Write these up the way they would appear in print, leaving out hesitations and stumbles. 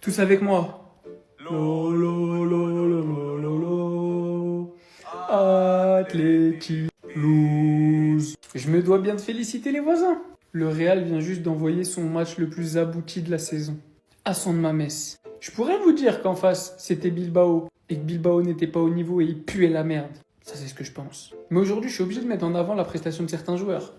Tous avec moi. Lo, lo, lo, lo, lo, lo, lo. Athletic lose. Je me dois bien de féliciter les voisins. Le Real vient juste d'envoyer son match le plus abouti de la saison. À son de ma messe. Je pourrais vous dire qu'en face, c'était Bilbao. Et que Bilbao n'était pas au niveau et il puait la merde. Ça, c'est ce que je pense. Mais aujourd'hui, je suis obligé de mettre en avant la prestation de certains joueurs.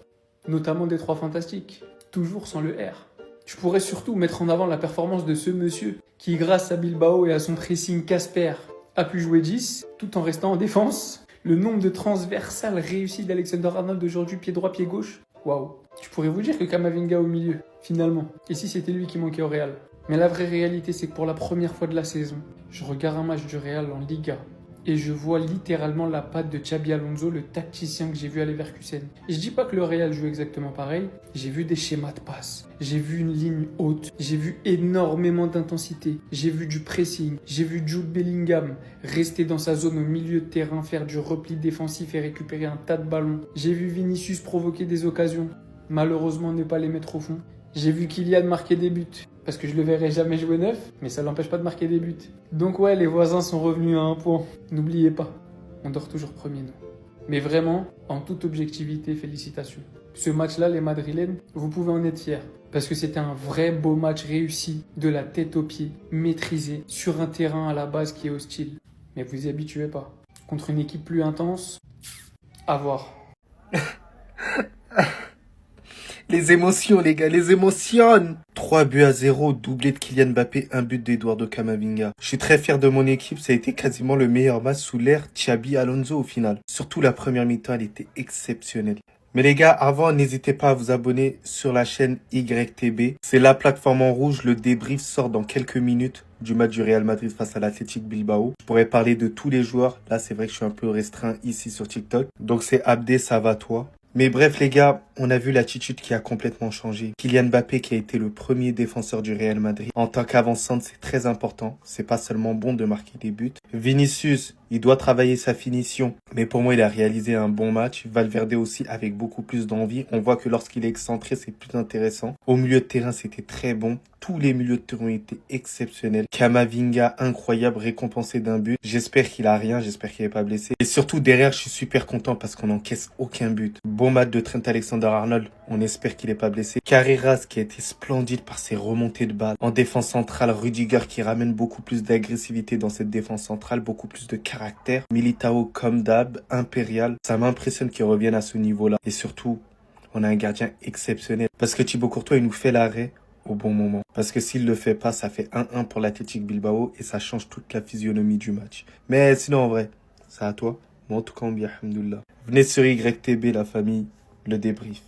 Notamment des trois fantastiques. Toujours sans le R. Je pourrais surtout mettre en avant la performance de ce monsieur qui, grâce à Bilbao et à son pressing Casper, a pu jouer 10 tout en restant en défense. Le nombre de transversales réussies d'Alexander-Arnold aujourd'hui, pied droit, pied gauche. Waouh. Je pourrais vous dire que Camavinga au milieu, finalement. Et si c'était lui qui manquait au Real. Mais la vraie réalité, c'est que pour la première fois de la saison, je regarde un match du Real en Liga. Et je vois littéralement la patte de Xabi Alonso, le tacticien que j'ai vu à Leverkusen. Et je dis pas que le Real joue exactement pareil, j'ai vu des schémas de passe, j'ai vu une ligne haute, j'ai vu énormément d'intensité, j'ai vu du pressing, j'ai vu Jude Bellingham rester dans sa zone au milieu de terrain, faire du repli défensif et récupérer un tas de ballons. J'ai vu Vinicius provoquer des occasions, malheureusement ne pas les mettre au fond. J'ai vu Kylian marquer des buts, parce que je le verrai jamais jouer neuf, mais ça l'empêche pas de marquer des buts. Donc ouais, les voisins sont revenus à un point. N'oubliez pas, on dort toujours premier, nous. Mais vraiment, en toute objectivité, félicitations. Ce match-là, les Madrilènes, vous pouvez en être fiers. Parce que c'était un vrai beau match réussi, de la tête aux pieds, maîtrisé, sur un terrain à la base qui est hostile. Mais vous y habituez pas. Contre une équipe plus intense, à voir. Les émotions, les gars, les émotions. 3-0, doublé de Kylian Mbappé, un but d'Eduardo Camavinga. Je suis très fier de mon équipe, ça a été quasiment le meilleur match sous l'ère Xabi Alonso au final. Surtout la première mi-temps, elle était exceptionnelle. Mais les gars, avant, n'hésitez pas à vous abonner sur la chaîne YTB. C'est la plateforme en rouge, le débrief sort dans quelques minutes du match du Real Madrid face à l'Athletic Bilbao. Je pourrais parler de tous les joueurs. Là, c'est vrai que je suis un peu restreint ici sur TikTok. Donc c'est Abdé, ça va toi. Mais bref les gars, on a vu l'attitude qui a complètement changé. Kylian Mbappé qui a été le premier défenseur du Real Madrid. En tant qu'avancante, c'est très important. C'est pas seulement bon de marquer des buts. Vinicius, il doit travailler sa finition. Mais pour moi, il a réalisé un bon match. Valverde aussi avec beaucoup plus d'envie. On voit que lorsqu'il est excentré, c'est plus intéressant. Au milieu de terrain, c'était très bon. Tous les milieux de terrain ont été exceptionnels. Camavinga, incroyable, récompensé d'un but. J'espère qu'il a rien, j'espère qu'il n'est pas blessé. Et surtout, derrière, je suis super content parce qu'on n'encaisse aucun but. Bon match de Trent Alexander-Arnold. On espère qu'il n'est pas blessé. Carreras qui a été splendide par ses remontées de balles. En défense centrale, Rudiger qui ramène beaucoup plus d'agressivité dans cette défense centrale, beaucoup plus de caractère. Militao comme d'hab, impérial. Ça m'impressionne qu'il revienne à ce niveau-là. Et surtout, on a un gardien exceptionnel. Parce que Thibaut Courtois, il nous fait l'arrêt au bon moment. Parce que s'il le fait pas, ça fait 1-1 pour l'Athletic Bilbao et ça change toute la physionomie du match. Mais sinon, en vrai, c'est à toi. Moi, en tout cas, on dit alhamdoulilah. Venez sur YTB, la famille, le débrief.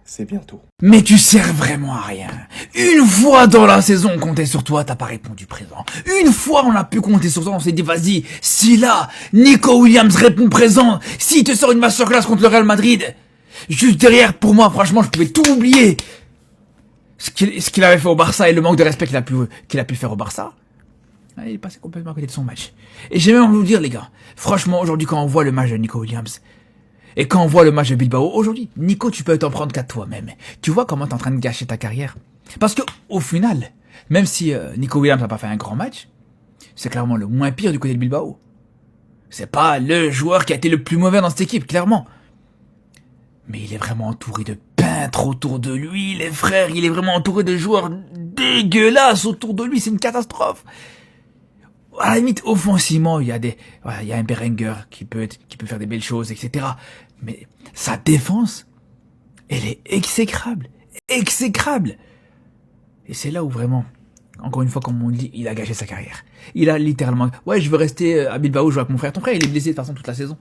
C'est bientôt. Mais tu sers vraiment à rien. Une fois dans la saison, on comptait sur toi, t'as pas répondu présent. Une fois, on a pu compter sur toi, on s'est dit, vas-y, si là, Nico Williams répond présent, s'il te sort une masterclass contre le Real Madrid, juste derrière, pour moi, franchement, je pouvais tout oublier. Ce qu'il avait fait au Barça et le manque de respect qu'il a pu faire au Barça. Il est passé complètement à côté de son match. Et j'ai même envie de vous dire, les gars, franchement, aujourd'hui, quand on voit le match de Nico Williams, et quand on voit le match de Bilbao, aujourd'hui, Nico, tu peux t'en prendre qu'à toi-même. Tu vois comment t'es en train de gâcher ta carrière. Parce que, au final, même si Nico Williams n'a pas fait un grand match, c'est clairement le moins pire du côté de Bilbao. C'est pas le joueur qui a été le plus mauvais dans cette équipe, clairement. Mais il est vraiment entouré de peintres autour de lui, les frères. Il est vraiment entouré de joueurs dégueulasses autour de lui. C'est une catastrophe. À la limite, offensivement, il y a un Berenguer qui peut faire des belles choses, etc. Mais sa défense, elle est exécrable. Exécrable. Et c'est là où vraiment, encore une fois, comme on dit, il a gâché sa carrière. Il a littéralement, ouais, je veux rester à Bilbao jouer avec mon frère. Ton frère, il est blessé de toute façon toute la saison.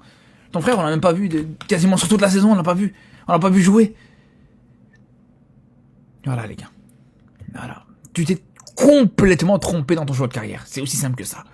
Ton frère, on l'a même pas vu, quasiment sur toute la saison, on l'a pas vu. On l'a pas vu jouer. Voilà, les gars. Voilà. Tu t'es complètement trompé dans ton choix de carrière. C'est aussi simple que ça.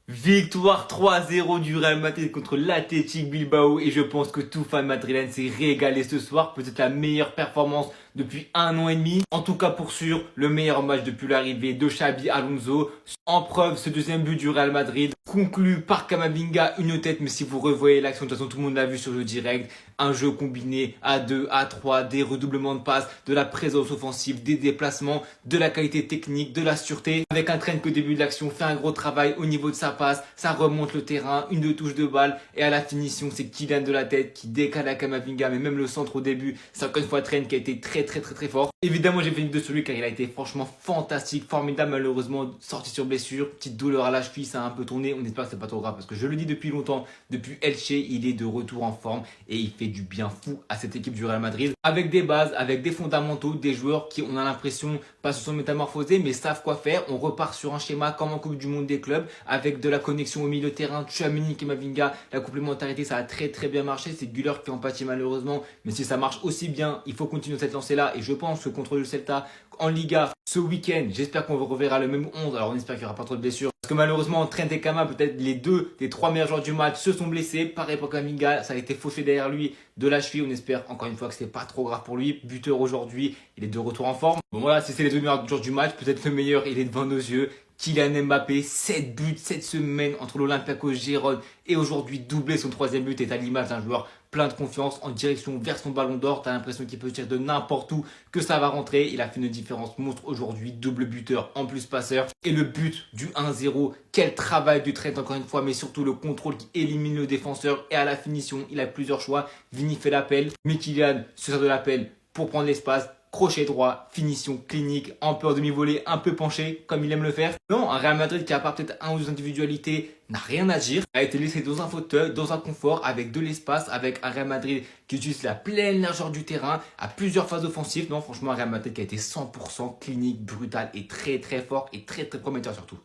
Victoire 3-0 du Real Madrid contre l'Athletic Bilbao et je pense que tout fan madrilène s'est régalé ce soir. Peut-être la meilleure performance depuis 1 an et demi. En tout cas pour sûr, le meilleur match depuis l'arrivée de Xabi Alonso. En preuve, ce deuxième but du Real Madrid, conclu par Camavinga, une tête, mais si vous revoyez l'action, de toute façon tout le monde l'a vu sur le direct, un jeu combiné à 2, à 3, des redoublements de passes, de la présence offensive, des déplacements, de la qualité technique, de la sûreté, avec un train qu'au début de l'action fait un gros travail au niveau de sa passe, ça remonte le terrain, une deux touches de balle, et à la finition, c'est Kylian de la tête qui décale à Camavinga, mais même le centre au début, c'est encore une fois Trent qui a été très fort. Évidemment, j'ai fait une vidéo sur lui car il a été franchement fantastique, formidable, malheureusement sorti sur blessure, petite douleur à la cheville, ça a un peu tourné, on espère que c'est pas trop grave parce que je le dis depuis longtemps, depuis Elche, il est de retour en forme et il fait du bien fou à cette équipe du Real Madrid, avec des bases, avec des fondamentaux, des joueurs qui, on a l'impression, pas se sont métamorphosés mais savent quoi faire. On repart sur un schéma comme en Coupe du Monde des clubs, avec de la connexion au milieu de terrain, Tchouaméni, Camavinga, la complémentarité, ça a très bien marché, c'est Güler qui en pâtit malheureusement, mais si ça marche aussi bien, il faut continuer cette lancée là et je pense que contre le Celta en Liga ce week-end, j'espère qu'on reverra le même 11, alors on espère qu'il n'y aura pas trop de blessures, parce que malheureusement Trent et Kama, peut-être les deux des trois meilleurs joueurs du match, se sont blessés. Pareil pour Camavinga, ça a été fauché derrière lui de la cheville, on espère encore une fois que c'est pas trop grave pour lui, buteur aujourd'hui, il est de retour en forme. Bon voilà, si c'est les deux meilleurs joueurs du match, peut-être le meilleur il est devant nos yeux, Kylian Mbappé, 7 buts cette semaine entre l'Olympiakos Gérone et aujourd'hui doublé, son troisième but est à l'image d'un joueur plein de confiance en direction vers son ballon d'or. T'as l'impression qu'il peut tirer de n'importe où, que ça va rentrer. Il a fait une différence monstre aujourd'hui, double buteur en plus passeur. Et le but du 1-0, quel travail du Trent encore une fois, mais surtout le contrôle qui élimine le défenseur. Et à la finition, il a plusieurs choix. Vini fait l'appel, mais Kylian se sert de l'appel pour prendre l'espace. Crochet droit, finition clinique, en peur demi-volée, un peu penché, comme il aime le faire. Non, un Real Madrid qui, à part peut-être un ou deux individualités, n'a rien à dire, a été laissé dans un fauteuil, dans un confort, avec de l'espace, avec un Real Madrid qui utilise la pleine largeur du terrain, à plusieurs phases offensives. Non, franchement, un Real Madrid qui a été 100% clinique, brutal et très fort et très prometteur surtout.